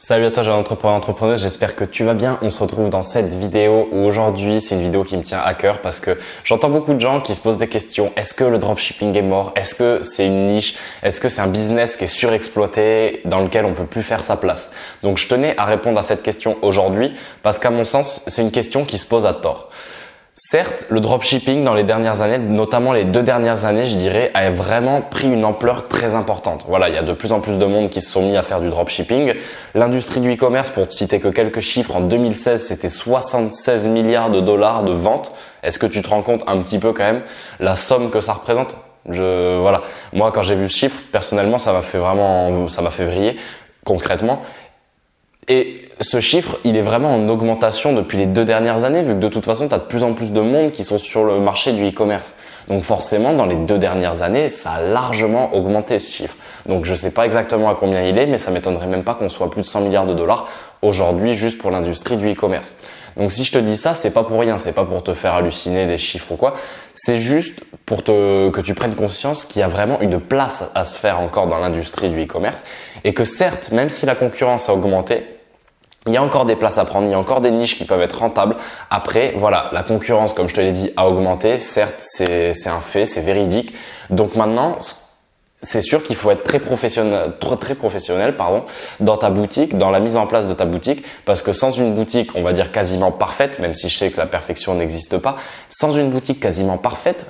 Salut à toi jeune entrepreneuse, j'espère que tu vas bien. On se retrouve dans cette vidéo où aujourd'hui c'est une vidéo qui me tient à cœur parce que j'entends beaucoup de gens qui se posent des questions. Est-ce que le dropshipping est mort? Est-ce que c'est une niche? Est-ce que c'est un business qui est surexploité dans lequel on peut plus faire sa place? Donc je tenais à répondre à cette question aujourd'hui parce qu'à mon sens c'est une question qui se pose à tort. Certes, le dropshipping dans les dernières années, notamment les 2 dernières années, je dirais, a vraiment pris une ampleur très importante. Voilà, il y a de plus en plus de monde qui se sont mis à faire du dropshipping. L'industrie du e-commerce, pour te citer que quelques chiffres, en 2016, c'était 76 milliards de dollars de ventes. Est-ce que tu te rends compte un petit peu quand même la somme que ça représente? Voilà. Moi, quand j'ai vu ce chiffre, personnellement, ça m'a fait vriller concrètement. Et ce chiffre, il est vraiment en augmentation depuis les 2 dernières années, vu que de toute façon, tu as de plus en plus de monde qui sont sur le marché du e-commerce. Donc forcément, dans les 2 dernières années, ça a largement augmenté ce chiffre. Donc je sais pas exactement à combien il est, mais ça m'étonnerait même pas qu'on soit à plus de 100 milliards de dollars aujourd'hui juste pour l'industrie du e-commerce. Donc si je te dis ça, c'est pas pour rien, c'est pas pour te faire halluciner des chiffres ou quoi, c'est juste pour que tu prennes conscience qu'il y a vraiment une place à se faire encore dans l'industrie du e-commerce et que certes, même si la concurrence a augmenté, il y a encore des places à prendre, il y a encore des niches qui peuvent être rentables. Après, voilà, la concurrence, comme je te l'ai dit, a augmenté. Certes, c'est un fait, c'est véridique. Donc maintenant, c'est sûr qu'il faut être très professionnel, dans ta boutique, dans la mise en place de ta boutique, parce que sans une boutique, on va dire quasiment parfaite, même si je sais que la perfection n'existe pas, sans une boutique quasiment parfaite,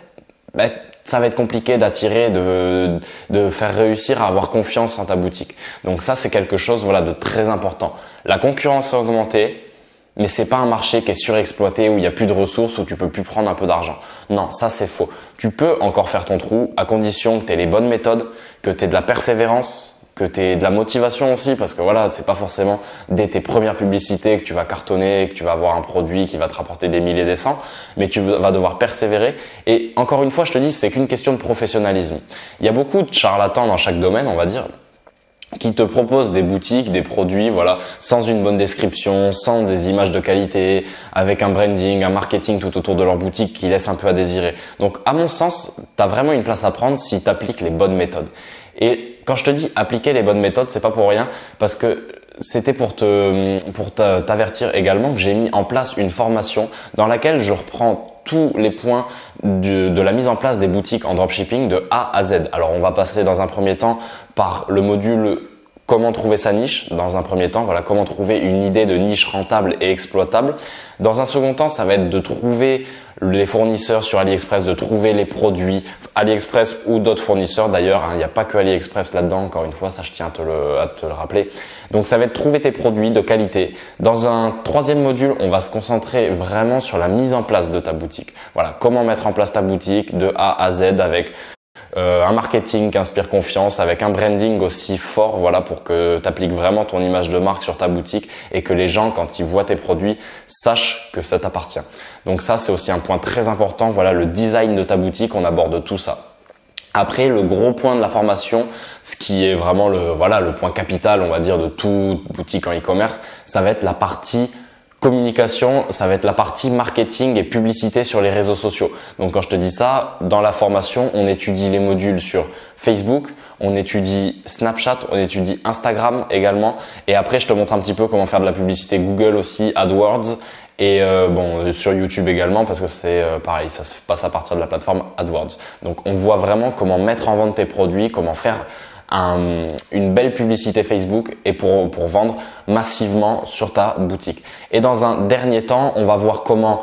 ça va être compliqué d'attirer, de faire réussir à avoir confiance en ta boutique. Donc ça, c'est quelque chose, voilà, de très important. La concurrence a augmenté, mais c'est pas un marché qui est surexploité où il y a plus de ressources, où tu peux plus prendre un peu d'argent. Non, ça c'est faux. Tu peux encore faire ton trou à condition que tu aies les bonnes méthodes, que tu aies de la persévérance, que tu aies de la motivation aussi, parce que voilà, c'est pas forcément dès tes premières publicités que tu vas cartonner, que tu vas avoir un produit qui va te rapporter des milliers et des cents, mais tu vas devoir persévérer. Et encore une fois, je te dis, c'est qu'une question de professionnalisme. Il y a beaucoup de charlatans dans chaque domaine, on va dire, qui te proposent des boutiques, des produits, voilà, sans une bonne description, sans des images de qualité, avec un branding, un marketing tout autour de leur boutique qui laisse un peu à désirer. Donc, à mon sens, tu as vraiment une place à prendre si tu appliques les bonnes méthodes. Et quand je te dis appliquer les bonnes méthodes, c'est pas pour rien, parce que c'était pour t'avertir également que j'ai mis en place une formation dans laquelle je reprends tous les points de la mise en place des boutiques en dropshipping de A à Z. Alors on va passer dans un premier temps par le module comment trouver sa niche. Dans un premier temps, voilà, comment trouver une idée de niche rentable et exploitable. Dans un second temps, ça va être de trouver les fournisseurs sur AliExpress, de trouver les produits AliExpress ou d'autres fournisseurs d'ailleurs. Il n'y a pas que AliExpress là-dedans, encore une fois, ça je tiens à te le rappeler. Donc ça va être trouver tes produits de qualité. Dans un troisième module, on va se concentrer vraiment sur la mise en place de ta boutique. Voilà, comment mettre en place ta boutique de A à Z avec un marketing qui inspire confiance, avec un branding aussi fort, voilà, pour que tu appliques vraiment ton image de marque sur ta boutique et que les gens, quand ils voient tes produits, sachent que ça t'appartient. Donc ça, c'est aussi un point très important. Voilà, le design de ta boutique, on aborde tout ça. Après, le gros point de la formation, ce qui est vraiment le point capital, on va dire, de toute boutique en e-commerce, ça va être la partie communication, ça va être la partie marketing et publicité sur les réseaux sociaux. Donc quand je te dis ça, dans la formation, on étudie les modules sur Facebook, on étudie Snapchat, on étudie Instagram également. Et après, je te montre un petit peu comment faire de la publicité Google aussi, AdWords. Et sur YouTube également parce que c'est pareil, ça se passe à partir de la plateforme AdWords. Donc on voit vraiment comment mettre en vente tes produits, comment faire une belle publicité Facebook et pour vendre massivement sur ta boutique. Et dans un dernier temps, on va voir comment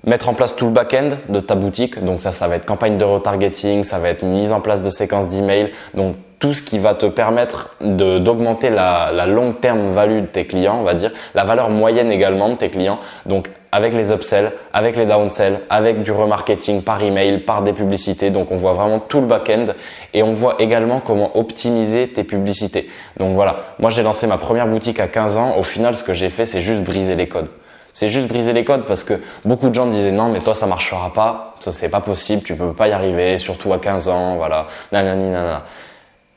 mettre en place tout le back-end de ta boutique. Donc ça va être campagne de retargeting, ça va être mise en place de séquences d'email. Donc tout ce qui va te permettre d'augmenter la long terme value de tes clients, on va dire, la valeur moyenne également de tes clients. Donc avec les upsells, avec les downsells, avec du remarketing par email, par des publicités. Donc on voit vraiment tout le back-end et on voit également comment optimiser tes publicités. Donc voilà, moi j'ai lancé ma première boutique à 15 ans. Au final, ce que j'ai fait, c'est juste briser les codes. C'est juste briser les codes parce que beaucoup de gens me disaient non mais toi ça marchera pas, ça c'est pas possible, tu peux pas y arriver, surtout à 15 ans, voilà, nanani nanana.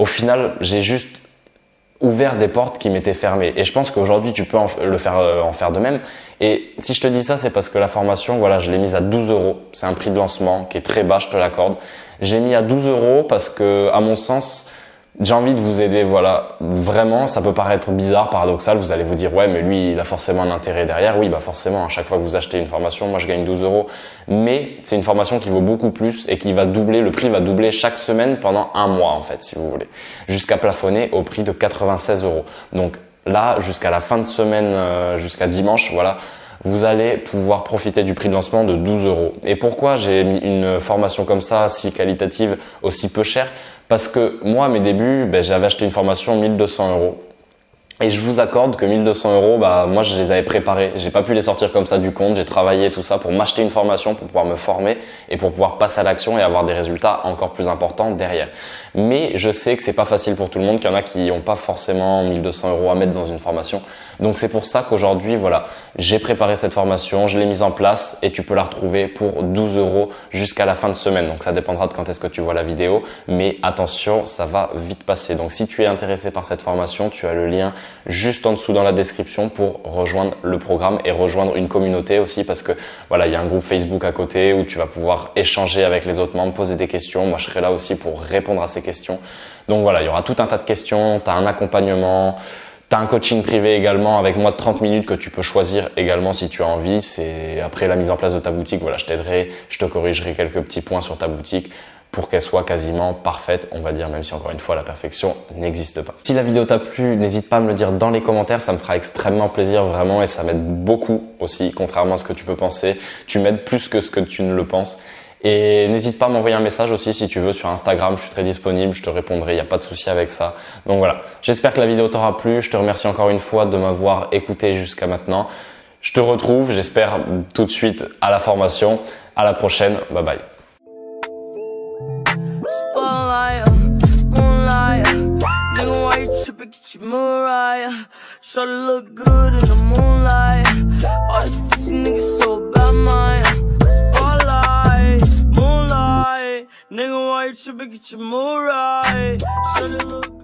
Au final, j'ai juste ouvert des portes qui m'étaient fermées et je pense qu'aujourd'hui tu peux en faire de même. Et si je te dis ça, c'est parce que la formation, voilà, je l'ai mise à 12 €. C'est un prix de lancement qui est très bas, je te l'accorde. J'ai mis à 12 € parce que, à mon sens, J'ai envie de vous aider, voilà. Vraiment, ça peut paraître bizarre, paradoxal. Vous allez vous dire, ouais, mais lui, il a forcément un intérêt derrière. Oui, bah forcément, à chaque fois que vous achetez une formation, moi, je gagne 12 euros. Mais c'est une formation qui vaut beaucoup plus et qui va doubler, le prix va doubler chaque semaine pendant un mois, en fait, si vous voulez. Jusqu'à plafonner au prix de 96 euros. Donc là, jusqu'à la fin de semaine, jusqu'à dimanche, voilà, vous allez pouvoir profiter du prix de lancement de 12 euros. Et pourquoi j'ai mis une formation comme ça, si qualitative, aussi peu chère? Parce que moi, à mes débuts, j'avais acheté une formation 1200 euros. Et je vous accorde que 1200 euros, moi, je les avais préparés. J'ai pas pu les sortir comme ça du compte. J'ai travaillé tout ça pour m'acheter une formation, pour pouvoir me former et pour pouvoir passer à l'action et avoir des résultats encore plus importants derrière. Mais je sais que c'est pas facile pour tout le monde, qu'il y en a qui n'ont pas forcément 1200 euros à mettre dans une formation. Donc c'est pour ça qu'aujourd'hui, voilà, j'ai préparé cette formation, je l'ai mise en place et tu peux la retrouver pour 12 euros jusqu'à la fin de semaine. Donc ça dépendra de quand est-ce que tu vois la vidéo, mais attention, ça va vite passer. Donc si tu es intéressé par cette formation, tu as le lien juste en dessous dans la description pour rejoindre le programme et rejoindre une communauté aussi, parce que voilà, il y a un groupe Facebook à côté où tu vas pouvoir échanger avec les autres membres, poser des questions. Moi, je serai là aussi pour répondre à ces questions. Donc voilà, il y aura tout un tas de questions, tu as un accompagnement. Tu as un coaching privé également avec moi de 30 minutes que tu peux choisir également si tu as envie. C'est après la mise en place de ta boutique, voilà, je t'aiderai, je te corrigerai quelques petits points sur ta boutique pour qu'elle soit quasiment parfaite, on va dire, même si encore une fois la perfection n'existe pas. Si la vidéo t'a plu, n'hésite pas à me le dire dans les commentaires, ça me fera extrêmement plaisir vraiment et ça m'aide beaucoup aussi, contrairement à ce que tu peux penser. Tu m'aides plus que ce que tu ne le penses. Et n'hésite pas à m'envoyer un message aussi si tu veux sur Instagram, je suis très disponible, je te répondrai, il n'y a pas de souci avec ça. Donc voilà, j'espère que la vidéo t'aura plu, je te remercie encore une fois de m'avoir écouté jusqu'à maintenant. Je te retrouve, j'espère tout de suite à la formation. À la prochaine, bye bye. Nigga, why you trippin'? Get your mood right. Shawty look